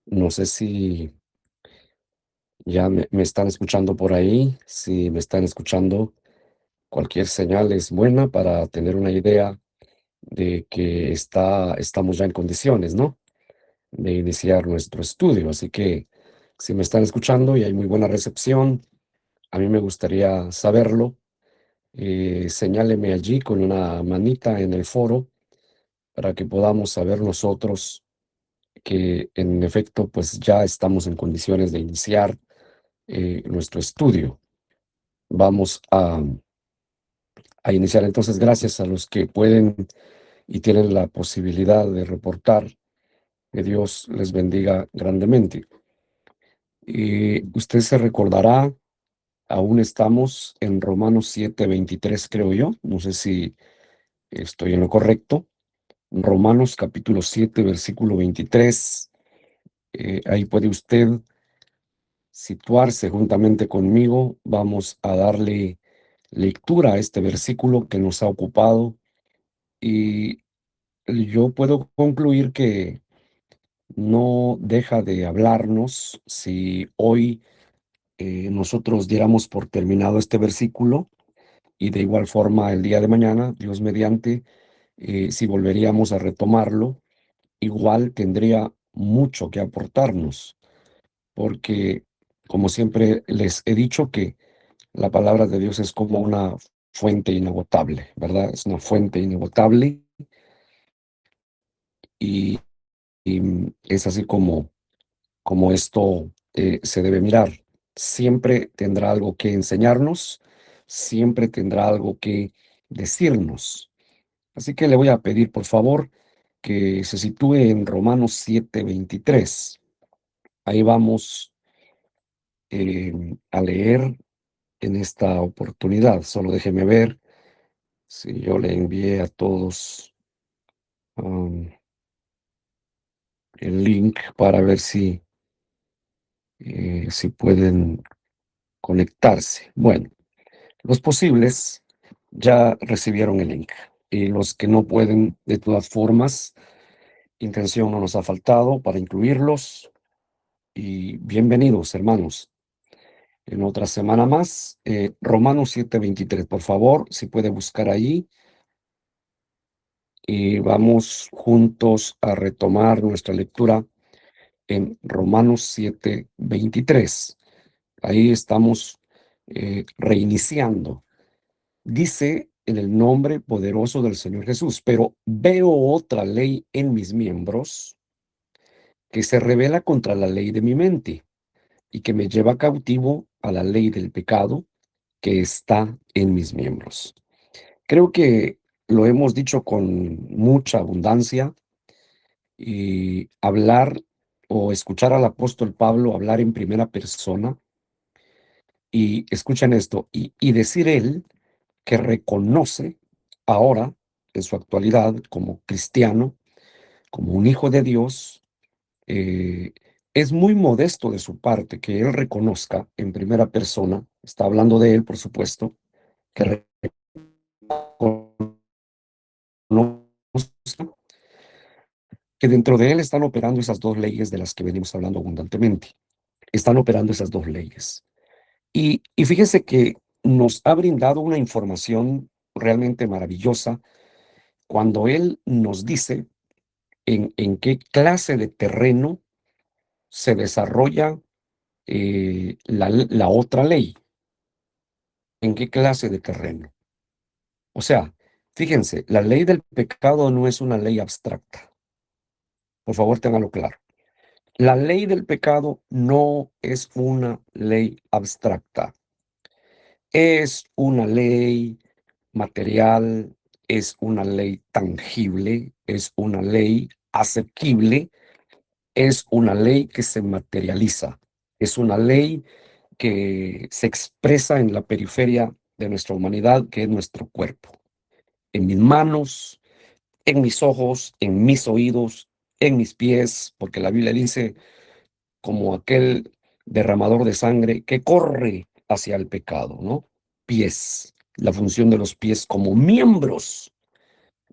No sé si ya me están escuchando por ahí. Si me están escuchando, cualquier señal es buena para tener una idea de que estamos ya en condiciones, ¿no? De iniciar nuestro estudio. Así que si me están escuchando y hay muy buena recepción, a mí me gustaría saberlo. Señáleme allí con una manita en el foro para que podamos saber nosotros que en efecto pues ya estamos en condiciones de iniciar nuestro estudio. Vamos a iniciar entonces, gracias a los que pueden y tienen la posibilidad de reportar. Que Dios les bendiga grandemente. Y usted se recordará, aún estamos en Romanos 7:23, creo yo. No sé si estoy en lo correcto. Romanos capítulo 7, versículo 23. Ahí puede usted situarse juntamente conmigo. Vamos a darle lectura a este versículo que nos ha ocupado, y yo puedo concluir que no deja de hablarnos si hoy nosotros diéramos por terminado este versículo, y de igual forma el día de mañana, Dios mediante, si volveríamos a retomarlo, igual tendría mucho que aportarnos, porque como siempre les he dicho que la palabra de Dios es como una fuente inagotable, ¿verdad? Es una fuente inagotable, y, es así como esto se debe mirar. Siempre tendrá algo que enseñarnos, siempre tendrá algo que decirnos. Así que le voy a pedir, por favor, que se sitúe en Romanos 7:23. Ahí vamos a leer en esta oportunidad. Solo déjeme ver si yo le envié a todos um, el link para ver si pueden conectarse. Bueno, los posibles ya recibieron el link, y los que no pueden, de todas formas, intención no nos ha faltado para incluirlos. Y bienvenidos, hermanos, en otra semana más. Romanos 7:23, por favor, si puede buscar ahí, y vamos juntos a retomar nuestra lectura en Romanos 7:23. Ahí estamos reiniciando. Dice: en el nombre poderoso del Señor Jesús, pero veo otra ley en mis miembros que se revela contra la ley de mi mente y que me lleva cautivo a la ley del pecado que está en mis miembros. Creo que lo hemos dicho con mucha abundancia, y hablar o escuchar al apóstol Pablo hablar en primera persona, y escuchen esto, y decir él que reconoce ahora, en su actualidad, como cristiano, como un hijo de Dios. eh, es muy modesto de su parte que él reconozca en primera persona, está hablando de él, por supuesto, que reconozca que dentro de él están operando esas dos leyes de las que venimos hablando abundantemente. Están operando esas dos leyes. Y fíjense que nos ha brindado una información realmente maravillosa cuando él nos dice en qué clase de terreno se desarrolla la otra ley, en qué clase de terreno. O sea, fíjense, la ley del pecado no es una ley abstracta. Por favor, ténganlo claro. La ley del pecado no es una ley abstracta. Es una ley material, es una ley tangible, es una ley asequible, es una ley que se materializa, es una ley que se expresa en la periferia de nuestra humanidad, que es nuestro cuerpo, en mis manos, en mis ojos, en mis oídos, en mis pies, porque la Biblia dice, como aquel derramador de sangre que corre hacia el pecado, ¿no? Pies, la función de los pies como miembros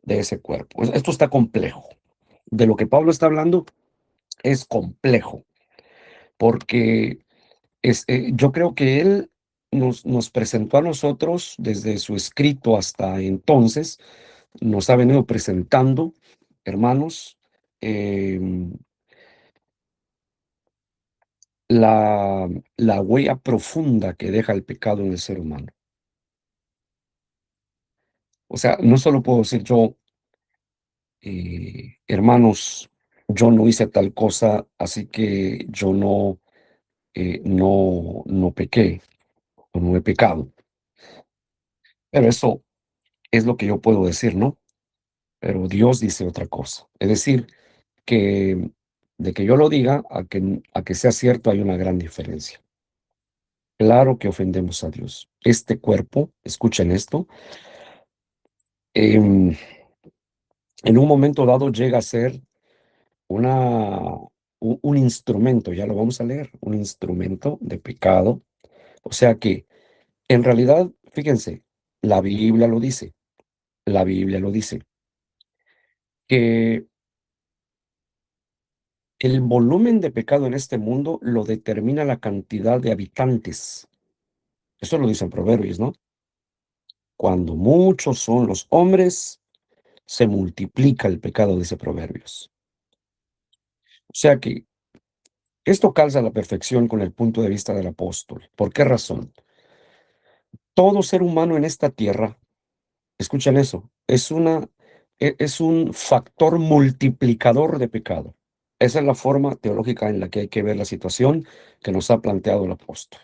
de ese cuerpo. Esto está complejo. De lo que Pablo está hablando es complejo, porque yo creo que él nos presentó a nosotros desde su escrito hasta entonces, nos ha venido presentando, hermanos, em, la, la huella profunda que deja el pecado en el ser humano. O sea, no solo puedo decir yo, hermanos, yo no hice tal cosa, así que yo no pequé o no he pecado. Pero eso es lo que yo puedo decir, ¿no? Pero Dios dice otra cosa. Es decir, que de que yo lo diga a que sea cierto hay una gran diferencia. Claro que ofendemos a Dios. Este cuerpo, escuchen esto, em, en un momento dado llega a ser una, un instrumento, ya lo vamos a leer, un instrumento de pecado. O sea que, en realidad, fíjense, la Biblia lo dice, la Biblia lo dice, que el volumen de pecado en este mundo lo determina la cantidad de habitantes. Eso lo dicen Proverbios, ¿no? Cuando muchos son los hombres, se multiplica el pecado, dice Proverbios. O sea que esto calza a la perfección con el punto de vista del apóstol. ¿Por qué razón? Todo ser humano en esta tierra, escuchen eso, es un factor multiplicador de pecado. Esa es la forma teológica en la que hay que ver la situación que nos ha planteado el apóstol.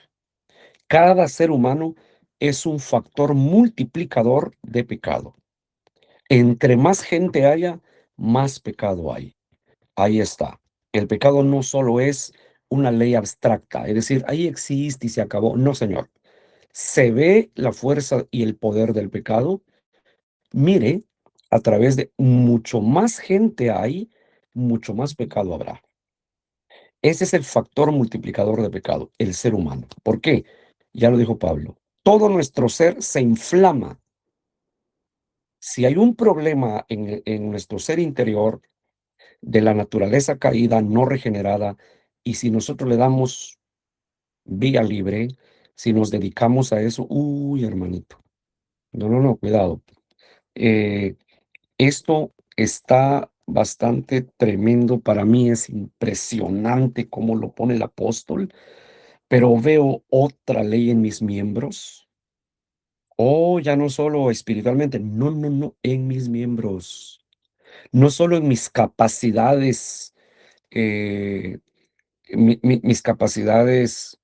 Cada ser humano es un factor multiplicador de pecado. Entre más gente haya, más pecado hay. Ahí está. El pecado no solo es una ley abstracta, es decir, ahí existe y se acabó. No, señor. Se ve la fuerza y el poder del pecado. Mire, a través de mucho más gente hay, mucho más pecado habrá. Ese es el factor multiplicador de pecado, el ser humano. ¿Por qué? Ya lo dijo Pablo. Todo nuestro ser se inflama. Si hay un problema en nuestro ser interior de la naturaleza caída, no regenerada, y si nosotros le damos vía libre, si nos dedicamos a eso, uy, hermanito, no, cuidado. Eh, Esto está bastante tremendo para mí, es impresionante cómo lo pone el apóstol, pero veo otra ley en mis miembros. Oh, ya no solo espiritualmente, no, en mis miembros, no solo en mis capacidades, eh, mis capacidades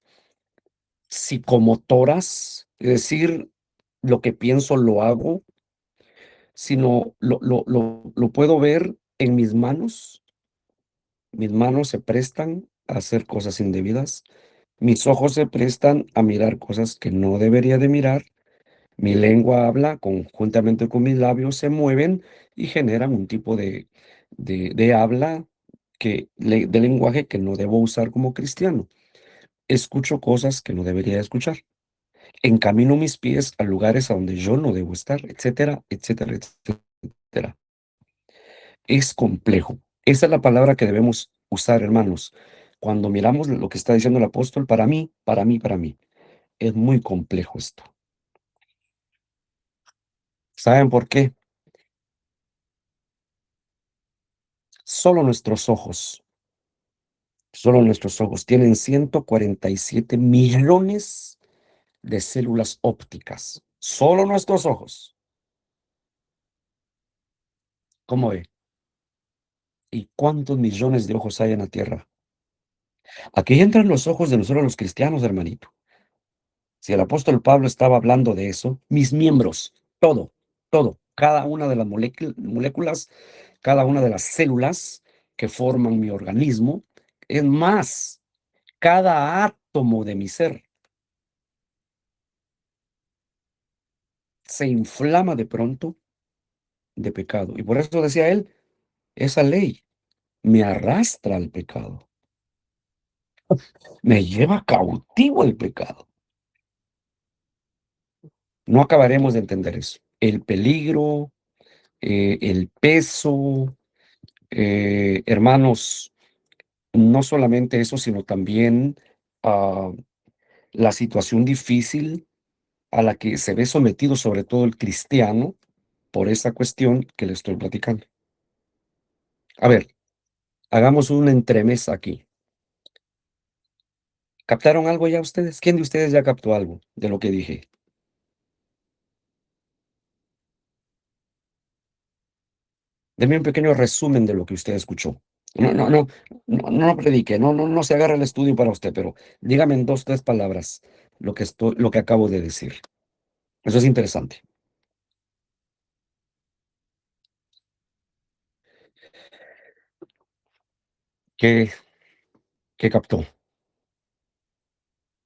psicomotoras, es decir, lo que pienso lo hago, sino lo puedo ver en mis manos. Mis manos se prestan a hacer cosas indebidas. Mis ojos se prestan a mirar cosas que no debería de mirar. Mi lengua habla conjuntamente con mis labios, se mueven y generan un tipo de habla de lenguaje que no debo usar como cristiano. Escucho cosas que no debería escuchar. Encamino mis pies a lugares a donde yo no debo estar, etcétera, etcétera, etcétera. Es complejo. Esa es la palabra que debemos usar, hermanos. Cuando miramos lo que está diciendo el apóstol, para mí, es muy complejo esto. ¿Saben por qué? Solo nuestros ojos, solo nuestros ojos tienen 147 millones de células ópticas. Solo nuestros ojos. ¿Cómo ve? ¿Y cuántos millones de ojos hay en la tierra? Aquí entran los ojos de nosotros los cristianos, hermanito. Si el apóstol Pablo estaba hablando de eso, mis miembros, todo, cada una de las moléculas, cada una de las células que forman mi organismo, es más, cada átomo de mi ser se inflama de pronto de pecado. Y por eso decía él, esa ley me arrastra al pecado, me lleva cautivo el pecado. No acabaremos de entender eso. El peligro, el peso, hermanos. no solamente eso, sino también, ah, la situación difícil a la que se ve sometido, sobre todo el cristiano, por esa cuestión que le estoy platicando. A ver, hagamos un entremés aquí. ¿Captaron algo ya ustedes? ¿Quién de ustedes ya captó algo de lo que dije? Deme un pequeño resumen de lo que usted escuchó. No predique, no se agarre el estudio para usted, pero dígame en 2, 3 palabras lo que acabo de decir. Eso es interesante. ¿Qué qué captó?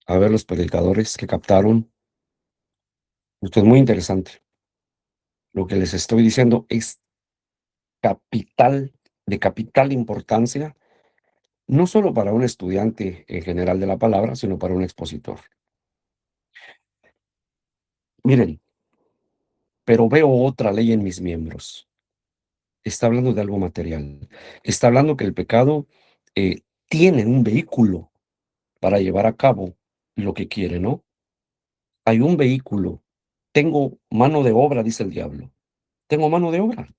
A ver, los predicadores que captaron. Esto es muy interesante. Lo que les estoy diciendo es capital, de capital importancia, no solo para un estudiante en general de la palabra, sino para un expositor. Miren, pero veo otra ley en mis miembros. Está hablando de algo material. Está hablando que el pecado tiene un vehículo para llevar a cabo lo que quiere, ¿no? Hay un vehículo. Tengo mano de obra, dice el diablo. Tengo mano de obra.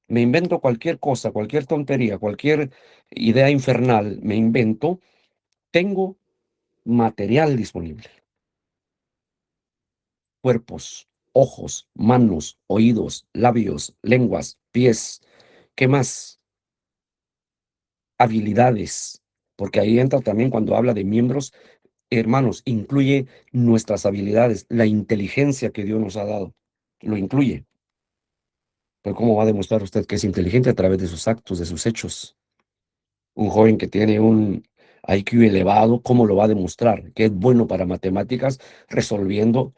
Me invento cualquier cosa, cualquier tontería, cualquier idea infernal, me invento. Tengo material disponible. Cuerpos, ojos, manos, oídos, labios, lenguas, pies. ¿Qué más? Habilidades, porque ahí entra también cuando habla de miembros, hermanos, incluye nuestras habilidades, la inteligencia que Dios nos ha dado, lo incluye. Pero ¿cómo va a demostrar usted que es inteligente? A través de sus actos, de sus hechos. Un joven que tiene un IQ elevado, ¿cómo lo va a demostrar? Que es bueno para matemáticas, resolviendo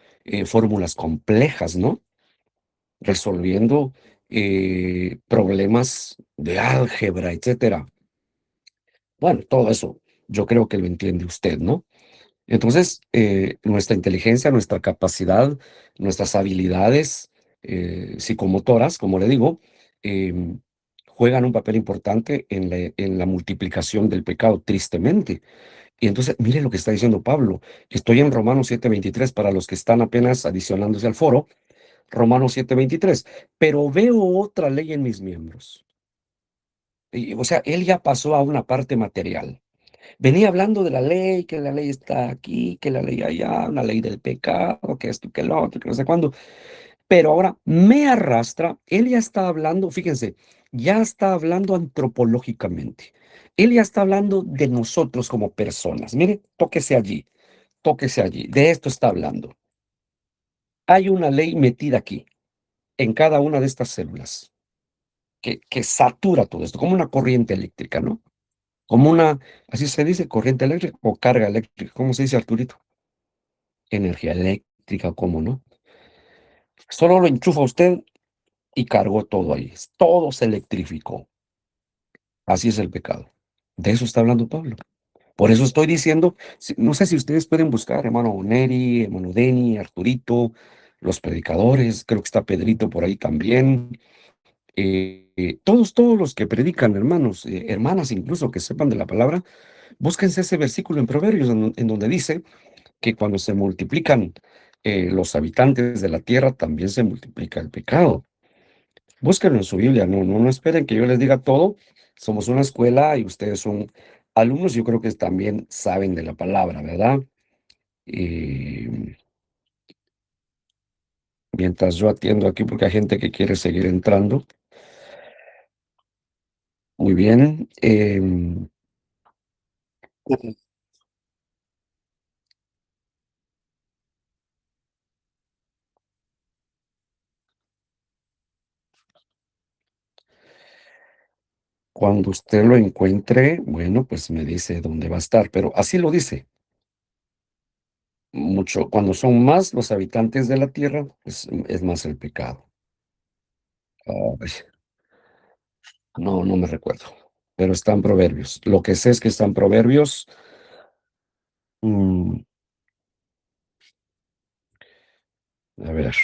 fórmulas complejas, ¿no? Resolviendo problemas de álgebra, etcétera. Bueno, todo eso yo creo que lo entiende usted, ¿no? Entonces, nuestra inteligencia, nuestra capacidad, nuestras habilidades psicomotoras, como le digo, em, juegan un papel importante en la multiplicación del pecado, tristemente. Y entonces, mire lo que está diciendo Pablo. Estoy en Romanos 7:23 para los que están apenas adicionándose al foro. Romanos 7:23. Pero veo otra ley en mis miembros. O sea, él ya pasó a una parte material. Venía hablando de la ley, que la ley está aquí, que la ley allá, una ley del pecado, que esto, que lo otro, que no sé cuándo. Pero ahora me arrastra, él ya está hablando, fíjense, ya está hablando antropológicamente. Él ya está hablando de nosotros como personas. Mire, tóquese allí. De esto está hablando. Hay una ley metida aquí, en cada una de estas células, que satura todo esto, como una corriente eléctrica, ¿no? Como una, así se dice, corriente eléctrica o carga eléctrica. ¿Cómo se dice, Arturito? Energía eléctrica, ¿cómo no? Solo lo enchufa usted y cargó todo ahí. Todo se electrificó. Así es el pecado. De eso está hablando Pablo. Por eso estoy diciendo, no sé si ustedes pueden buscar, hermano Neri, hermano Denny, Arturito, los predicadores, creo que está Pedrito por ahí también. Todos los que predican, hermanos, hermanas incluso que sepan de la palabra, búsquense ese versículo en Proverbios en donde dice que cuando se multiplican los habitantes de la tierra, también se multiplica el pecado. Búsquenlo en su Biblia, no esperen que yo les diga todo. Somos una escuela y ustedes son alumnos, yo creo que también saben de la palabra, ¿verdad? Y mientras yo atiendo aquí, porque hay gente que quiere seguir entrando, muy bien. Cuando usted lo encuentre, bueno, pues me dice dónde va a estar, pero así lo dice. Mucho, cuando son más los habitantes de la tierra, pues es más el pecado. Ay, no me recuerdo, pero están Proverbios. Lo que sé es que están Proverbios. mm, a ver,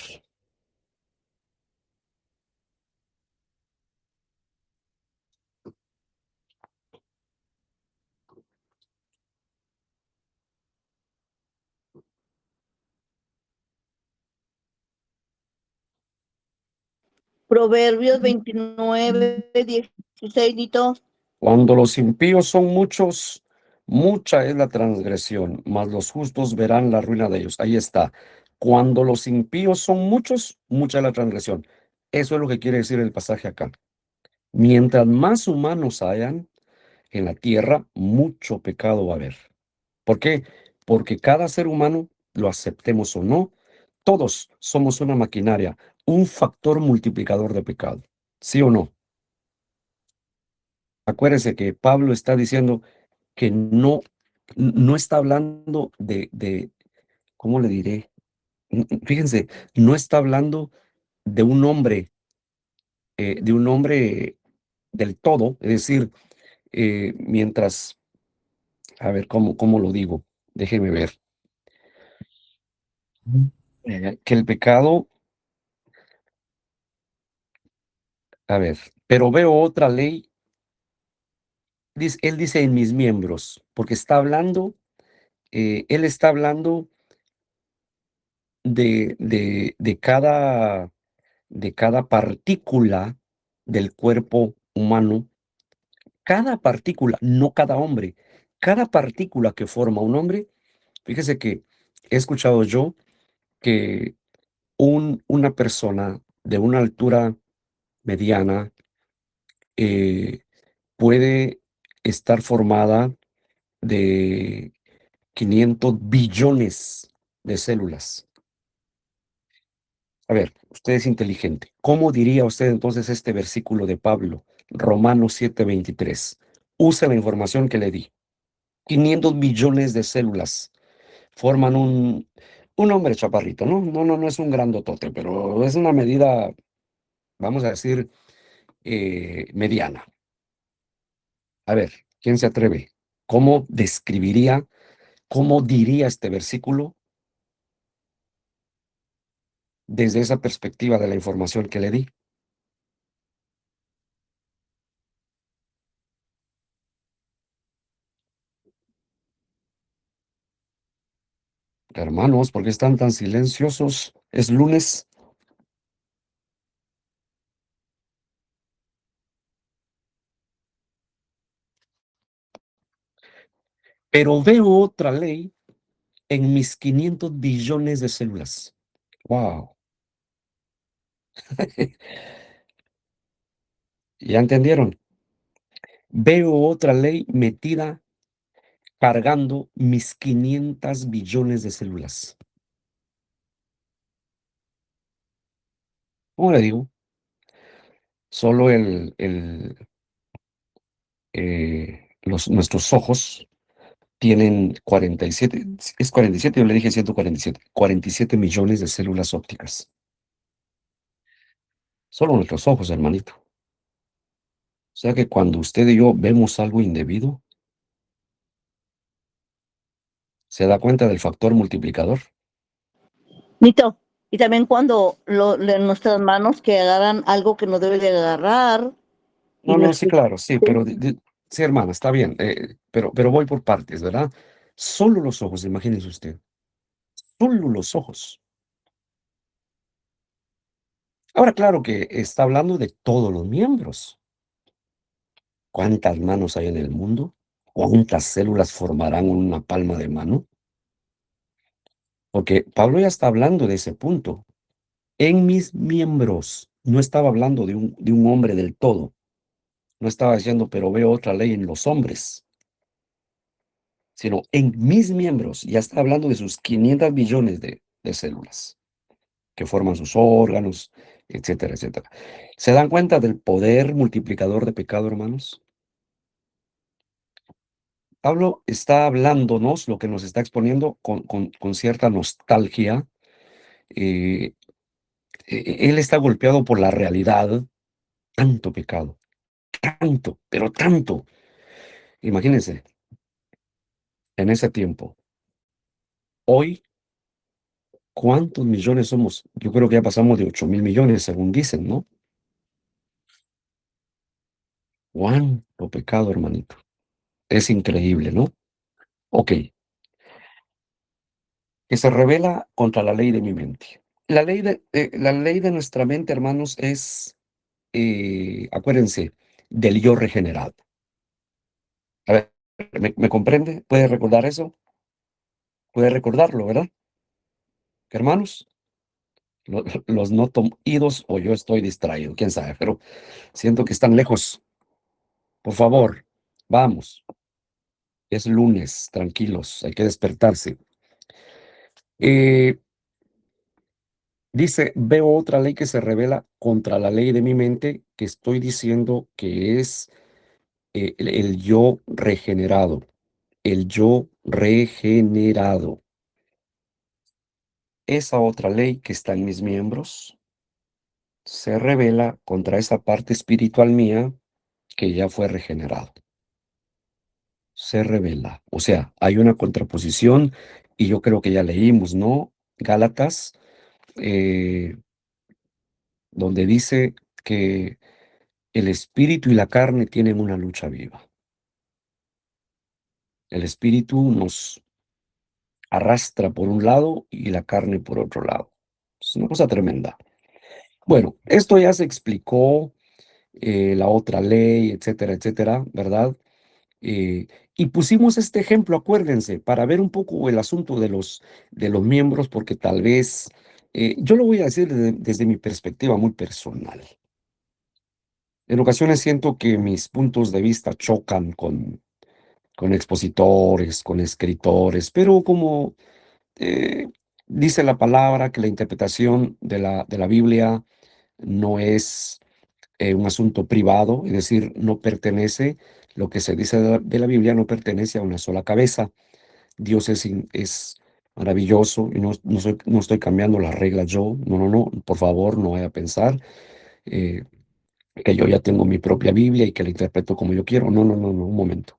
Proverbios 29:16, Nito. Cuando los impíos son muchos, mucha es la transgresión, mas los justos verán la ruina de ellos. Ahí está. Cuando los impíos son muchos, mucha es la transgresión. Eso es lo que quiere decir el pasaje acá. Mientras más humanos hayan en la tierra, mucho pecado va a haber. ¿Por qué? Porque cada ser humano, lo aceptemos o no, todos somos una maquinaria, un factor multiplicador de pecado. ¿Sí o no? Acuérdese que Pablo está diciendo que no está hablando ¿cómo le diré? Fíjense, no está hablando de un hombre del todo, es decir, mientras, a ver, ¿cómo lo digo? Déjeme ver. Que el pecado, a ver, pero veo otra ley, él dice en mis miembros, porque está hablando, él está hablando de cada partícula del cuerpo humano, cada partícula, no cada hombre, cada partícula que forma un hombre. Fíjese que he escuchado yo que una persona de una altura mediana eh, puede estar formada de 500 billones de células. A ver, usted es inteligente. ¿Cómo diría usted entonces este versículo de Pablo, Romanos 7:23? Use la información que le di. 500 billones de células forman un hombre chaparrito, ¿no? No es un grandotote, pero es una medida, vamos a decir, mediana. A ver, ¿quién se atreve? ¿Cómo describiría, cómo diría este versículo desde esa perspectiva de la información que le di? Hermanos, ¿por qué están tan silenciosos? Es lunes. Pero veo otra ley en mis 500 billones de células. Wow. ¿Ya entendieron? Veo otra ley metida cargando mis 500 billones de células. ¿Cómo le digo? Solo nuestros ojos tienen 47, es 47, yo le dije 147 millones de células ópticas. Solo nuestros ojos, hermanito. O sea que cuando usted y yo vemos algo indebido, ¿se da cuenta del factor multiplicador? Nito, y también cuando nuestras manos que agarran algo que no debe de agarrar y No, sí, nuestros... claro, sí, pero sí, hermana, está bien, pero voy por partes, ¿verdad? Solo los ojos, imagínese usted, solo los ojos. Ahora, claro que está hablando de todos los miembros. ¿Cuántas manos hay en el mundo? ¿Cuántas células formarán una palma de mano? Porque Pablo ya está hablando de ese punto. En mis miembros. No estaba hablando de un hombre del todo. No estaba diciendo, pero veo otra ley en los hombres, sino en mis miembros. Ya está hablando de sus 500 billones de células que forman sus órganos, etcétera, etcétera. ¿Se dan cuenta del poder multiplicador de pecado, hermanos? Pablo está hablándonos, lo que nos está exponiendo con cierta nostalgia. eh, Él está golpeado por la realidad, tanto pecado, tanto, pero tanto. Imagínense, en ese tiempo, hoy, ¿cuántos millones somos? Yo creo que ya pasamos de 8.000 millones, según dicen, ¿no? ¿Cuánto pecado, hermanito? Es increíble, ¿no? Ok, que se revela contra la ley de mi mente. La ley de nuestra mente, hermanos, es acuérdense, del yo regenerado. A ver, ¿me comprende? ¿Puede recordar eso? ¿Puede recordarlo, verdad? Hermanos, los noto idos o yo estoy distraído, quién sabe, pero siento que están lejos. Por favor, vamos. Es lunes, tranquilos, hay que despertarse. Eh, Dice, veo otra ley que se revela contra la ley de mi mente, que estoy diciendo que es el yo regenerado, el yo regenerado. Esa otra ley que está en mis miembros se revela contra esa parte espiritual mía que ya fue regenerado. Se revela. O sea, hay una contraposición y yo creo que ya leímos, ¿no? Gálatas, eh, donde dice que el espíritu y la carne tienen una lucha viva. El espíritu nos arrastra por un lado y la carne por otro lado. Es una cosa tremenda. Bueno, esto ya se explicó, la otra ley, etcétera, etcétera, ¿verdad? Eh, y pusimos este ejemplo, acuérdense, para ver un poco el asunto de los miembros, porque tal vez, yo lo voy a decir desde mi perspectiva muy personal. En ocasiones siento que mis puntos de vista chocan con expositores, con escritores, pero como eh, dice la palabra que la interpretación de la Biblia no es un asunto privado, es decir, no pertenece, lo que se dice de la Biblia no pertenece a una sola cabeza. Dios es maravilloso y no estoy cambiando las reglas yo, no, no, no, por favor, no vaya a pensar. eh, que yo ya tengo mi propia Biblia y que la interpreto como yo quiero. No, no, no, no, un momento.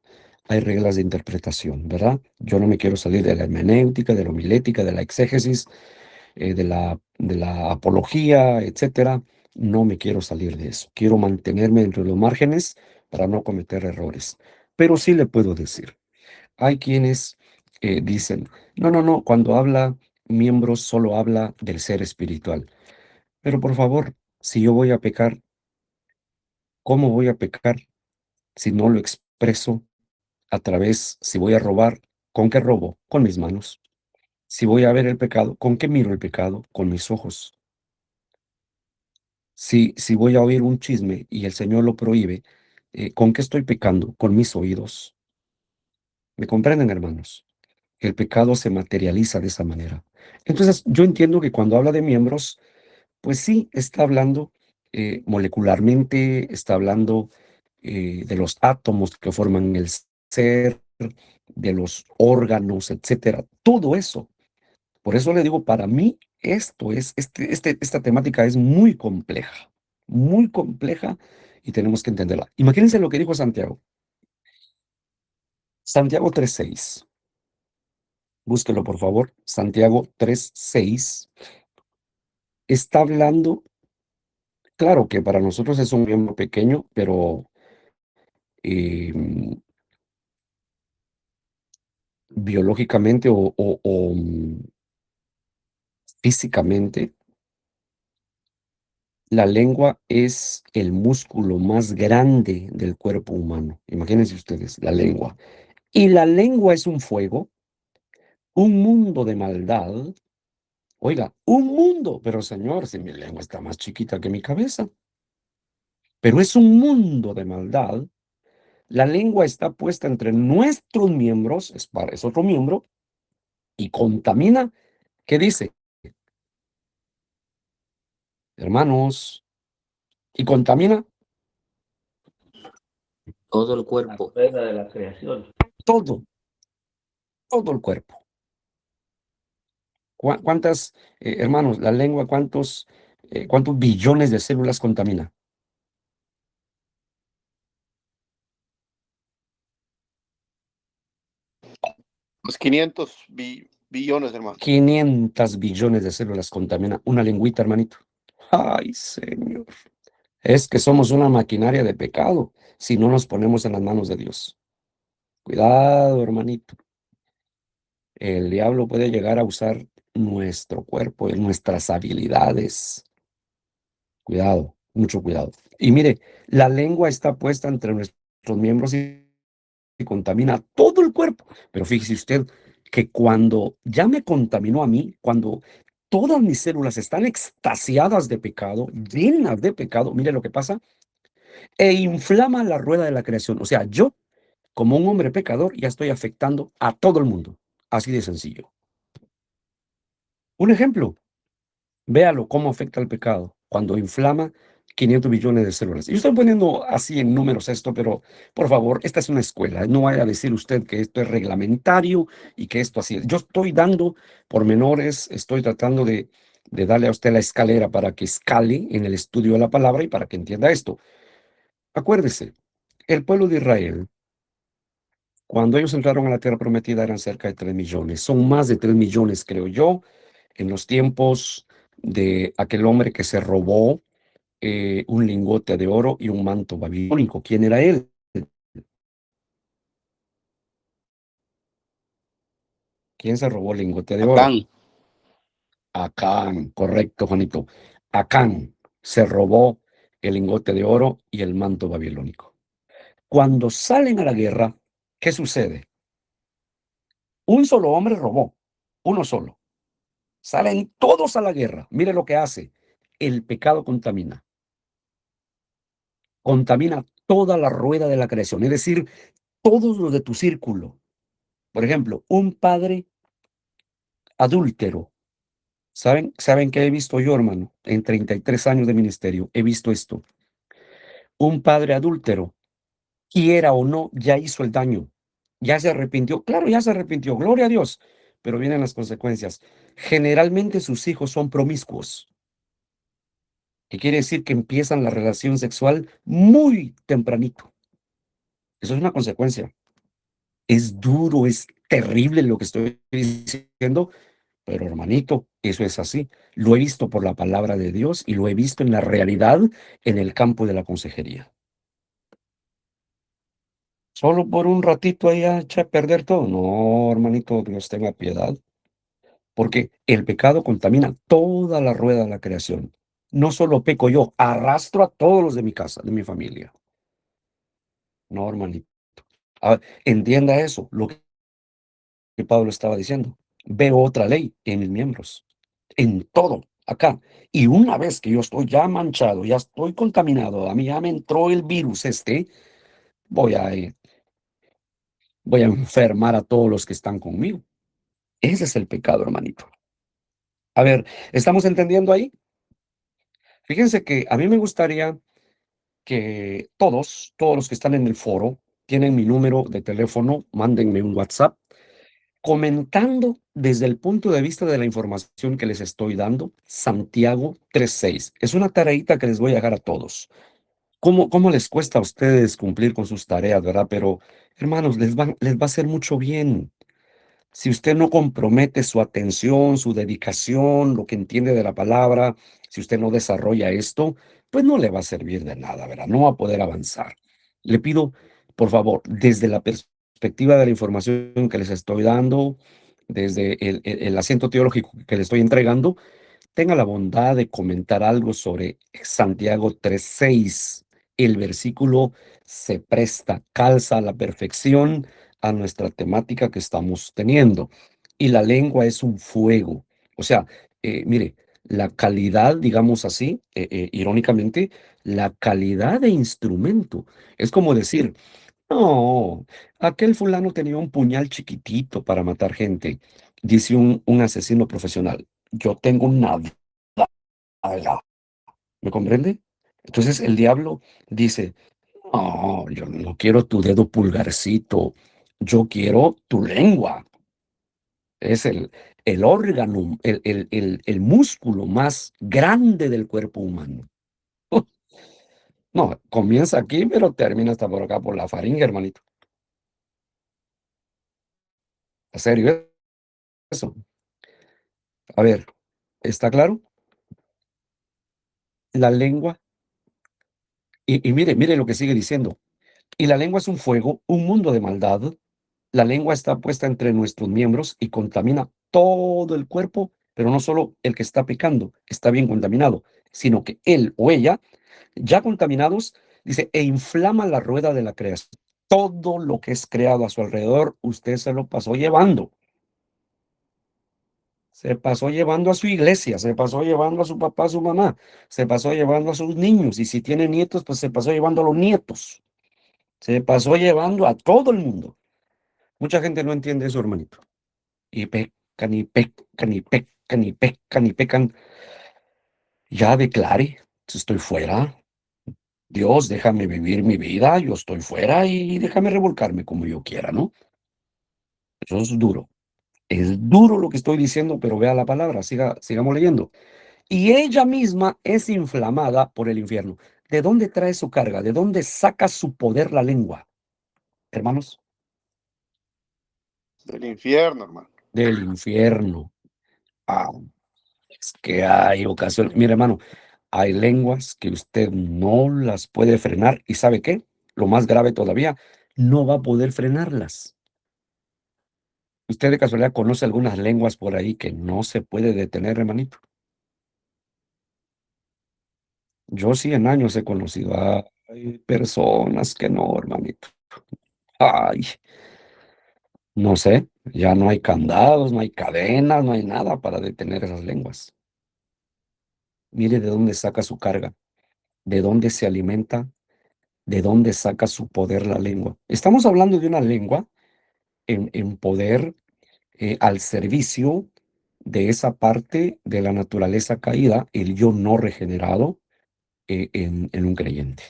Hay reglas de interpretación, ¿verdad? Yo no me quiero salir de la hermenéutica, de la homilética, de la exégesis, de la apología, etcétera. No me quiero salir de eso. Quiero mantenerme entre los márgenes para no cometer errores. Pero sí le puedo decir, hay quienes dicen, no, no, no, cuando habla miembros solo habla del ser espiritual. Pero por favor, si yo voy a pecar, ¿cómo voy a pecar si no lo expreso a través, si voy a robar, ¿con qué robo? Con mis manos. Si voy a ver el pecado, ¿con qué miro el pecado? Con mis ojos. Si voy a oír un chisme y el Señor lo prohíbe, ¿con qué estoy pecando? Con mis oídos. ¿Me comprenden, hermanos? El pecado se materializa de esa manera. Entonces, yo entiendo que cuando habla de miembros, pues sí, está hablando molecularmente, está hablando de los átomos que forman el ser, de los órganos, etcétera. Todo eso. Por eso le digo, para mí, esta temática es muy compleja y tenemos que entenderla. Imagínense lo que dijo Santiago. Santiago 3:6. Búsquelo, por favor. Santiago 3:6. Está hablando, claro que para nosotros es un miembro pequeño, pero eh, biológicamente o físicamente, la lengua es el músculo más grande del cuerpo humano. Imagínense ustedes, la lengua. Y la lengua es un fuego, un mundo de maldad. Oiga, un mundo, pero señor, si mi lengua está más chiquita que mi cabeza, pero es un mundo de maldad. La lengua está puesta entre nuestros miembros, es otro miembro, y contamina. ¿Qué dice? Hermanos, y contamina Todo el La cuerpo. rueda de la creación. todo, todo el cuerpo. ¿Cuántas, hermanos, la lengua, cuántos billones de células contamina? Pues 500 billones, hermano. 500 billones de células contamina una lengüita, hermanito. Ay, Señor. Es que somos una maquinaria de pecado si no nos ponemos en las manos de Dios. Cuidado, hermanito. El diablo puede llegar a usar nuestro cuerpo, nuestras habilidades. Cuidado. Mucho cuidado. Y mire, la lengua está puesta entre nuestros miembros y contamina todo el cuerpo. Pero fíjese usted que cuando ya me contaminó a mí, cuando todas mis células están extasiadas de pecado, llenas de pecado, mire lo que pasa, e inflama la rueda de la creación. O sea, yo, como un hombre pecador, ya estoy afectando a todo el mundo. Así de sencillo. Un ejemplo, véalo cómo afecta el pecado cuando inflama 500 millones de células. Yo estoy poniendo así en números esto, pero por favor, esta es una escuela. No vaya a decir usted que esto es reglamentario y que esto así es. Yo estoy dando pormenores, estoy tratando de darle a usted la escalera para que escale en el estudio de la palabra y para que entienda esto. Acuérdese, el pueblo de Israel, cuando ellos entraron a la tierra prometida, eran cerca de 3 millones. Son más de 3 millones, creo yo, en los tiempos de aquel hombre que se robó un lingote de oro y un manto babilónico. ¿Quién era él? ¿Quién se robó el lingote de oro? Acán. Acán, correcto, Juanito. Acán se robó el lingote de oro y el manto babilónico. Cuando salen a la guerra, ¿qué sucede? Un solo hombre robó, uno solo. Salen todos a la guerra. Mire lo que hace. El pecado contamina. Contamina toda la rueda de la creación, es decir, todos los de tu círculo. Por ejemplo, un padre adúltero. ¿Saben qué he visto yo, hermano? En 33 años de ministerio, he visto esto. Un padre adúltero, quiera o no, ya hizo el daño. Ya se arrepintió. Claro, ya se arrepintió. Gloria a Dios. Pero vienen las consecuencias. Generalmente sus hijos son promiscuos. Que quiere decir que empiezan la relación sexual muy tempranito. Eso es una consecuencia. Es duro, es terrible lo que estoy diciendo, pero hermanito, eso es así. Lo he visto por la palabra de Dios y lo he visto en la realidad en el campo de la consejería. Solo por un ratito ahí a echar a perder todo. No, hermanito, Dios tenga piedad. Porque el pecado contamina toda la rueda de la creación. No solo peco yo, arrastro a todos los de mi casa, de mi familia. No, hermanito. Entienda eso, lo que Pablo estaba diciendo. Veo otra ley en mis miembros, en todo, acá. Y una vez que yo estoy ya manchado, ya estoy contaminado, a mí ya me entró el virus voy a, eh, voy a enfermar a todos los que están conmigo. Ese es el pecado, hermanito. A ver, ¿estamos entendiendo ahí? Fíjense que a mí me gustaría que todos los que están en el foro, tienen mi número de teléfono, mándenme un WhatsApp comentando desde el punto de vista de la información que les estoy dando, Santiago 3:6. Es una tareita que les voy a dejar a todos. ¿Cómo les cuesta a ustedes cumplir con sus tareas, verdad? Pero, hermanos, les va a hacer mucho bien. Si usted no compromete su atención, su dedicación, lo que entiende de la palabra, si usted no desarrolla esto, pues no le va a servir de nada, ¿verdad? No va a poder avanzar. Le pido, por favor, desde la perspectiva de la información que les estoy dando, desde el asiento teológico que le estoy entregando, tenga la bondad de comentar algo sobre Santiago 3:6. El versículo se presta, calza a la perfección a nuestra temática que estamos teniendo. Y la lengua es un fuego. O sea, mire, la calidad, digamos así, irónicamente, la calidad de instrumento. Es como decir, no, aquel fulano tenía un puñal chiquitito para matar gente, dice un asesino profesional. Yo tengo una daga, ¿me comprende? Entonces el diablo dice, no, yo no quiero tu dedo pulgarcito, yo quiero tu lengua. Es el órgano, el músculo más grande del cuerpo humano. No, comienza aquí, pero termina hasta por acá, por la faringe, hermanito. ¿En serio eso? A ver, ¿está claro? La lengua, y mire lo que sigue diciendo. Y la lengua es un fuego, un mundo de maldad. La lengua está puesta entre nuestros miembros y contamina todo el cuerpo, pero no solo el que está pecando, está bien contaminado. sino que él o ella, ya contaminados, dice, e inflama la rueda de la creación. Todo lo que es creado a su alrededor, usted se lo pasó llevando. Se pasó llevando a su iglesia, se pasó llevando a su papá, a su mamá, se pasó llevando a sus niños. Y si tiene nietos, pues se pasó llevando a los nietos. Se pasó llevando a todo el mundo. Mucha gente no entiende eso, hermanito. Y pecan, y pecan, y pecan, y pecan, y pecan. Ya declare, estoy fuera. Dios, déjame vivir mi vida, yo estoy fuera y déjame revolcarme como yo quiera, ¿no? Eso es duro. Es duro lo que estoy diciendo, pero vea la palabra, sigamos leyendo. Y ella misma es inflamada por el infierno. ¿De dónde trae su carga? ¿De dónde saca su poder la lengua? Hermanos, Del infierno, hermano. del infierno. Ah, es que hay ocasiones. Mire, hermano, hay lenguas que usted no las puede frenar. ¿Y sabe qué? Lo más grave todavía, no va a poder frenarlas. ¿Usted de casualidad conoce algunas lenguas por ahí que no se puede detener, hermanito? Yo sí en años he conocido a hay personas que no, hermanito. Ay, no sé, ya no hay candados, no hay cadenas, no hay nada para detener esas lenguas. Mire de dónde saca su carga, de dónde se alimenta, de dónde saca su poder la lengua. Estamos hablando de una lengua en poder al servicio de esa parte de la naturaleza caída, el yo no regenerado en un creyente.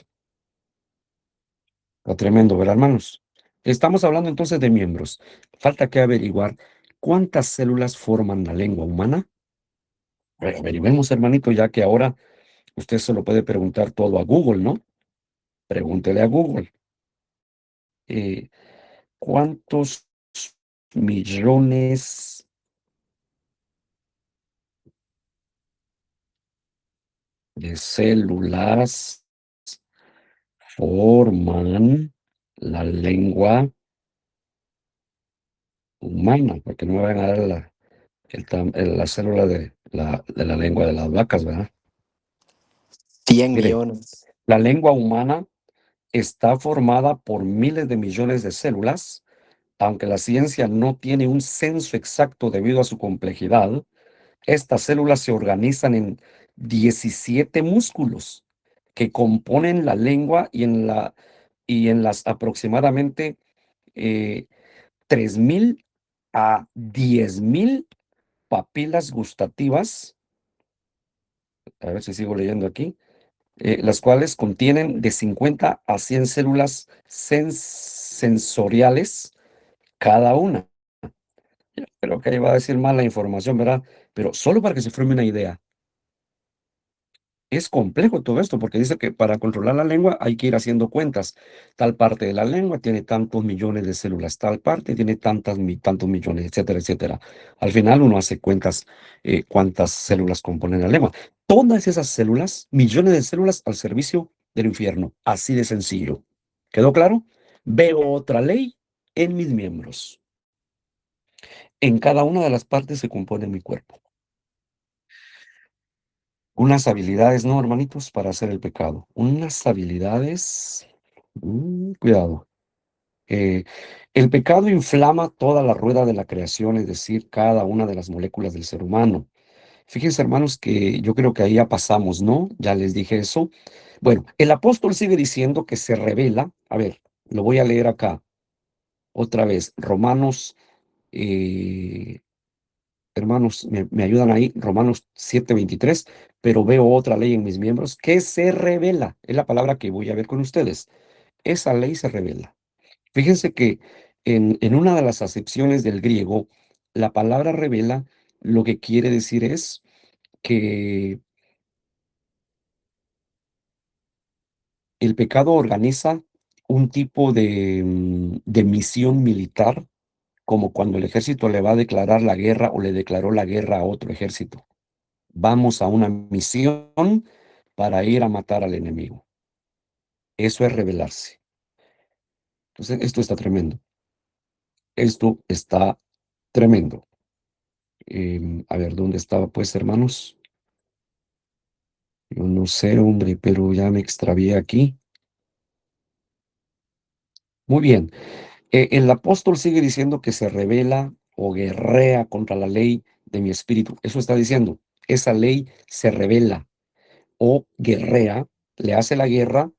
Está tremendo, ¿verdad, hermanos? Estamos hablando entonces de miembros. Falta que averiguar cuántas células forman la lengua humana. Bueno, averiguemos, hermanito, ya que ahora usted se lo puede preguntar todo a Google, ¿no? Pregúntele a Google. eh, ¿Cuántos millones de células forman la lengua humana? Porque no me van a dar la célula de la lengua de las vacas, ¿verdad? 100 Mire, millones. la lengua humana está formada por miles de millones de células, aunque la ciencia no tiene un censo exacto debido a su complejidad. Estas células se organizan en 17 músculos que componen la lengua y en las aproximadamente 3.000 a 10.000 papilas gustativas. A ver si sigo leyendo aquí. Las cuales contienen de 50 a 100 células sensoriales cada una. Creo que ahí va a decir mal la información, ¿verdad? Pero solo para que se forme una idea. Es complejo todo esto porque dice que para controlar la lengua hay que ir haciendo cuentas. Tal parte de la lengua tiene tantos millones de células, tal parte tiene tantos millones, etcétera, etcétera. Al final uno hace cuentas cuántas células componen la lengua. Todas esas células, millones de células al servicio del infierno. Así de sencillo. ¿Quedó claro? Veo otra ley en mis miembros. En cada una de las partes se compone mi cuerpo. Unas habilidades, ¿no, hermanitos? Para hacer el pecado. Unas habilidades. Cuidado. Eh, el pecado inflama toda la rueda de la creación, es decir, cada una de las moléculas del ser humano. Fíjense, hermanos, que yo creo que ahí ya pasamos, ¿no? Ya les dije eso. Bueno, el apóstol sigue diciendo que se revela. A ver, lo voy a leer acá otra vez. Romanos, hermanos, me ayudan ahí, Romanos 7:23, pero veo otra ley en mis miembros que se revela. Es la palabra que voy a ver con ustedes. Esa ley se revela. Fíjense que en una de las acepciones del griego, la palabra revela lo que quiere decir es que el pecado organiza un tipo de misión militar, como cuando el ejército le va a declarar la guerra o le declaró la guerra a otro ejército. Vamos a una misión para ir a matar al enemigo. Eso es rebelarse. Entonces, esto está tremendo. Esto está tremendo. A ver, ¿dónde estaba, pues, hermanos? Yo no sé, hombre, pero ya me extravié aquí. Muy bien. El apóstol sigue diciendo que se revela o guerrea contra la ley de mi espíritu. Eso está diciendo. Esa ley se revela o guerrea, le hace la guerra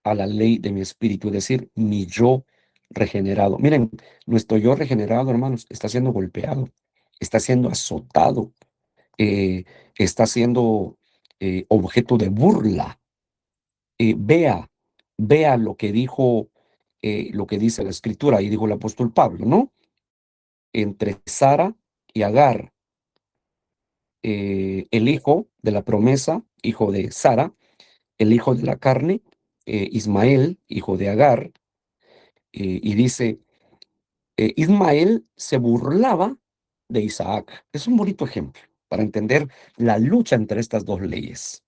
a la ley de mi espíritu, es decir, mi yo regenerado. Miren, nuestro yo regenerado, hermanos, está siendo golpeado, está siendo azotado, eh, está siendo objeto de burla. Vea, vea lo que dijo, lo que dice la escritura, y dijo el apóstol Pablo, ¿no? Entre Sara y Agar, el hijo de la promesa, hijo de Sara, el hijo de la carne, Ismael, hijo de Agar, y dice, Ismael se burlaba de Isaac. Es un bonito ejemplo para entender la lucha entre estas dos leyes.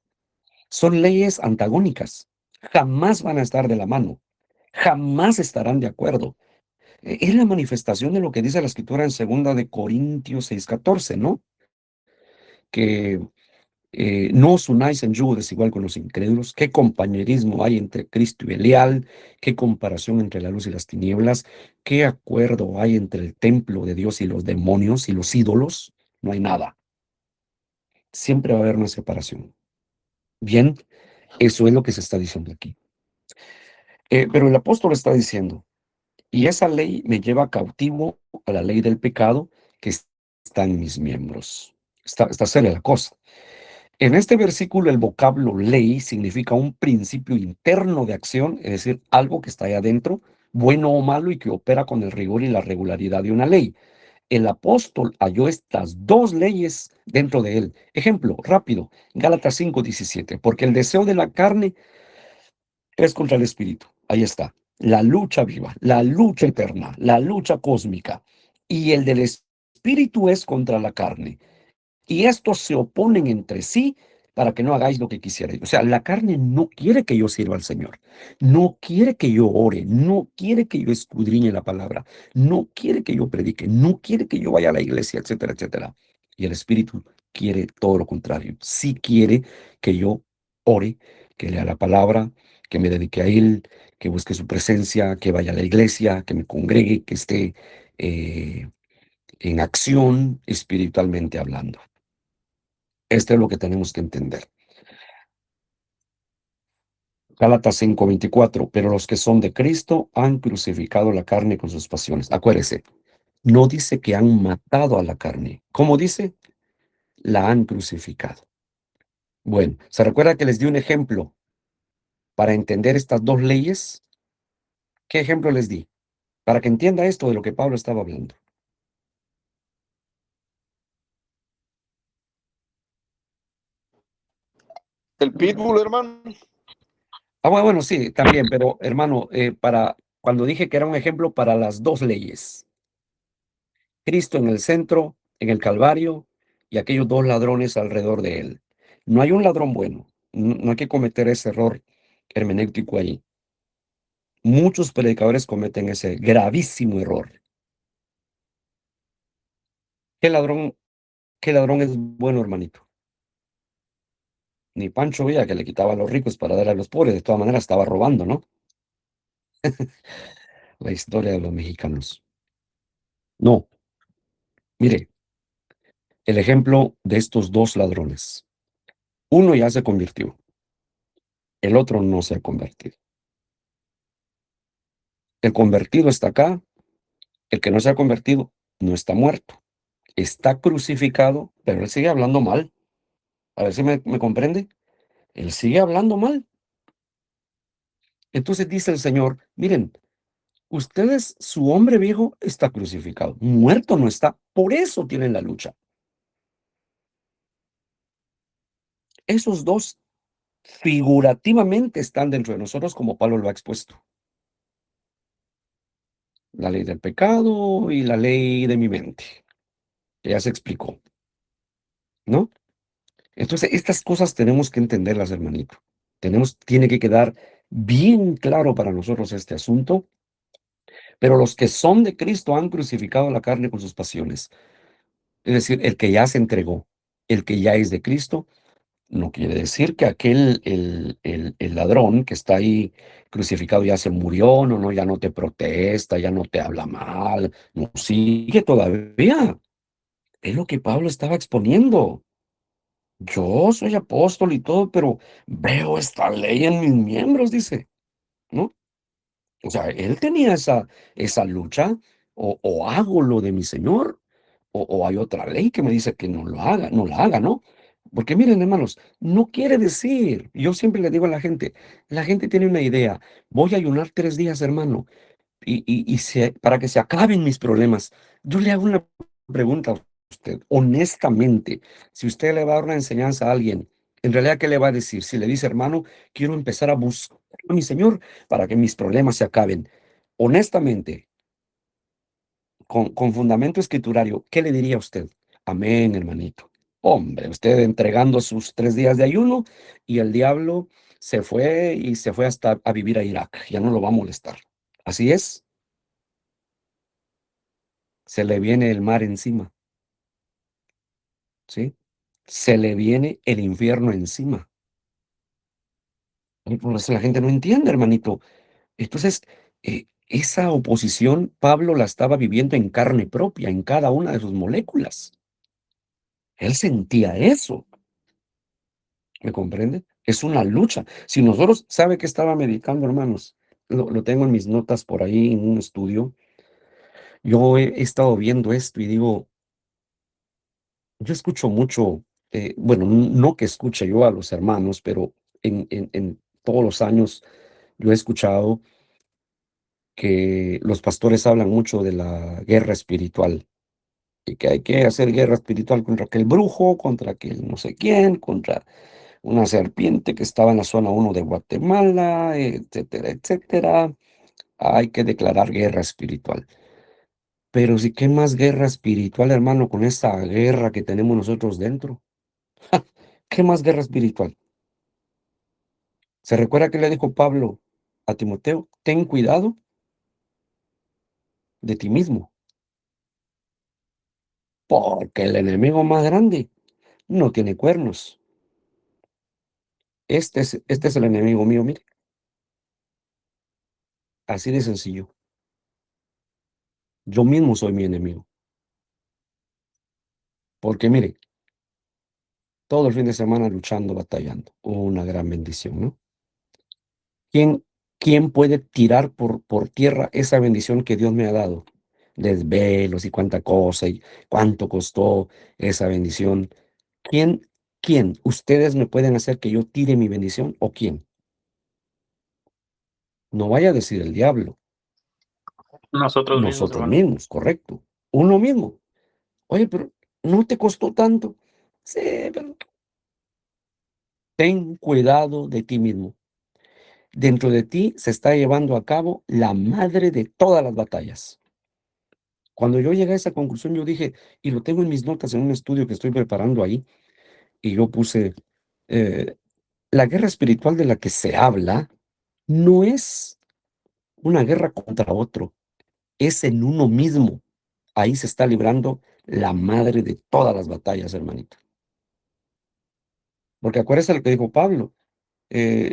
Son leyes antagónicas, jamás van a estar de la mano, jamás estarán de acuerdo. Es la manifestación de lo que dice la escritura en 2 Corintios 6:14, ¿no? Que no os unáis en yugo desigual con los incrédulos. ¿Qué compañerismo hay entre Cristo y Belial? ¿Qué comparación entre la luz y las tinieblas? ¿Qué acuerdo hay entre el templo de Dios y los demonios y los ídolos? No hay nada. Siempre va a haber una separación. Bien, eso es lo que se está diciendo aquí. Pero el apóstol está diciendo, y esa ley me lleva cautivo a la ley del pecado que está en mis miembros. Está seria la cosa. En este versículo el vocablo ley significa un principio interno de acción, es decir, algo que está ahí adentro, bueno o malo y que opera con el rigor y la regularidad de una ley. El apóstol halló estas dos leyes dentro de él. Ejemplo, rápido, Gálatas 5:17, porque el deseo de la carne es contra el espíritu. Ahí está, la lucha viva, la lucha eterna, la lucha cósmica. Y el del espíritu es contra la carne, y estos se oponen entre sí para que no hagáis lo que quisierais. O sea, la carne no quiere que yo sirva al Señor, no quiere que yo ore, no quiere que yo escudriñe la palabra, no quiere que yo predique, no quiere que yo vaya a la iglesia, etcétera, etcétera. Y el Espíritu quiere todo lo contrario. Sí quiere que yo ore, que lea la palabra, que me dedique a Él, que busque su presencia, que vaya a la iglesia, que me congregue, que esté en acción espiritualmente hablando. Esto es lo que tenemos que entender. Gálatas 5:24, pero los que son de Cristo han crucificado la carne con sus pasiones. Acuérdese, no dice que han matado a la carne. ¿Cómo dice? La han crucificado. Bueno, ¿se recuerda que les di un ejemplo para entender estas dos leyes? ¿Qué ejemplo les di? Para que entienda esto de lo que Pablo estaba hablando. El pitbull, hermano. Bueno, sí, también, pero hermano, para cuando dije que era un ejemplo para las dos leyes. Cristo en el centro, en el Calvario, y aquellos dos ladrones alrededor de él. No hay un ladrón bueno. No hay que cometer ese error hermenéutico ahí. Muchos predicadores cometen ese gravísimo error. ¿Qué ladrón, qué ladrón es bueno, hermanito? Ni Pancho Villa, que le quitaba a los ricos para dar a los pobres. De todas maneras, estaba robando, ¿no? La historia de los mexicanos. No, mire, el ejemplo de estos dos ladrones. Uno ya se convirtió, el otro no se ha convertido. El convertido está acá, el que no se ha convertido no está muerto, está crucificado, pero él sigue hablando mal. A ver si me comprende. Él sigue hablando mal. Entonces dice el Señor, miren, ustedes, su hombre viejo está crucificado, muerto no está, por eso tienen la lucha. Esos dos figurativamente están dentro de nosotros como Pablo lo ha expuesto. La ley del pecado y la ley de mi mente, que ya se explicó, ¿no? Entonces, estas cosas tenemos que entenderlas, hermanito. Tiene que quedar bien claro para nosotros este asunto, pero los que son de Cristo han crucificado la carne con sus pasiones. Es decir, el que ya se entregó, el que ya es de Cristo, No quiere decir que aquel, el ladrón que está ahí crucificado ya se murió, no, no, ya no te protesta, ya no te habla mal, no, sigue todavía. Es lo que Pablo estaba exponiendo. Yo soy apóstol y todo, pero veo esta ley en mis miembros, dice, ¿no? O sea, él tenía esa lucha, o hago lo de mi Señor, o hay otra ley que me dice que no lo haga, no la haga, ¿no? Porque miren, hermanos, no quiere decir, yo siempre le digo a la gente tiene una idea, voy a ayunar 3 días, hermano, para que se acaben mis problemas. Yo le hago una pregunta a usted, honestamente, si usted le va a dar una enseñanza a alguien, en realidad, ¿qué le va a decir? Si le dice, hermano, quiero empezar a buscar a mi Señor para que mis problemas se acaben. Honestamente, con fundamento escriturario, ¿qué le diría a usted? Amén, hermanito. Hombre, usted entregando sus 3 días de ayuno y el diablo se fue hasta a vivir a Irak. Ya no lo va a molestar. Así es, se le viene el mar encima, ¿sí? Se le viene el infierno encima. Y por eso la gente no entiende, hermanito. Entonces, esa oposición, Pablo la estaba viviendo en carne propia, en cada una de sus moléculas. Él sentía eso, ¿me comprende? Es una lucha. Si nosotros, ¿sabe que estaba meditando, hermanos? Lo tengo en mis notas por ahí en un estudio. Yo he estado viendo esto y digo, yo escucho mucho, bueno, no que escuche yo a los hermanos, pero en todos los años yo he escuchado que los pastores hablan mucho de la guerra espiritual y que hay que hacer guerra espiritual contra aquel brujo, contra aquel no sé quién, contra una serpiente que estaba en la zona 1 de Guatemala, etcétera, etcétera. Hay que declarar guerra espiritual. Pero si qué más guerra espiritual, hermano, con esta guerra que tenemos nosotros dentro. ¿Qué más guerra espiritual? ¿Se recuerda que le dijo Pablo a Timoteo? Ten cuidado de ti mismo, porque el enemigo más grande no tiene cuernos. Este es el enemigo mío, mire, así de sencillo. Yo mismo soy mi enemigo, porque mire, todo el fin de semana luchando, batallando, una gran bendición, ¿no? ¿Quién, quién puede tirar por tierra esa bendición que Dios me ha dado? Desvelos y cuánta cosa y cuánto costó esa bendición. ¿Quién, quién? ¿Ustedes me pueden hacer que yo tire mi bendición o quién? No vaya a decir el diablo, Nosotros mismos, nosotros hermano. mismos, correcto. Uno mismo. Oye, pero no te costó tanto. Sí, pero ten cuidado de ti mismo. Dentro de ti se está llevando a cabo la madre de todas las batallas. Cuando yo llegué a esa conclusión, yo dije, y lo tengo en mis notas en un estudio que estoy preparando ahí, y yo puse, eh, la guerra espiritual de la que se habla no es una guerra contra otro, es en uno mismo. Ahí se está librando la madre de todas las batallas, hermanito. Porque acuérdese lo que dijo Pablo.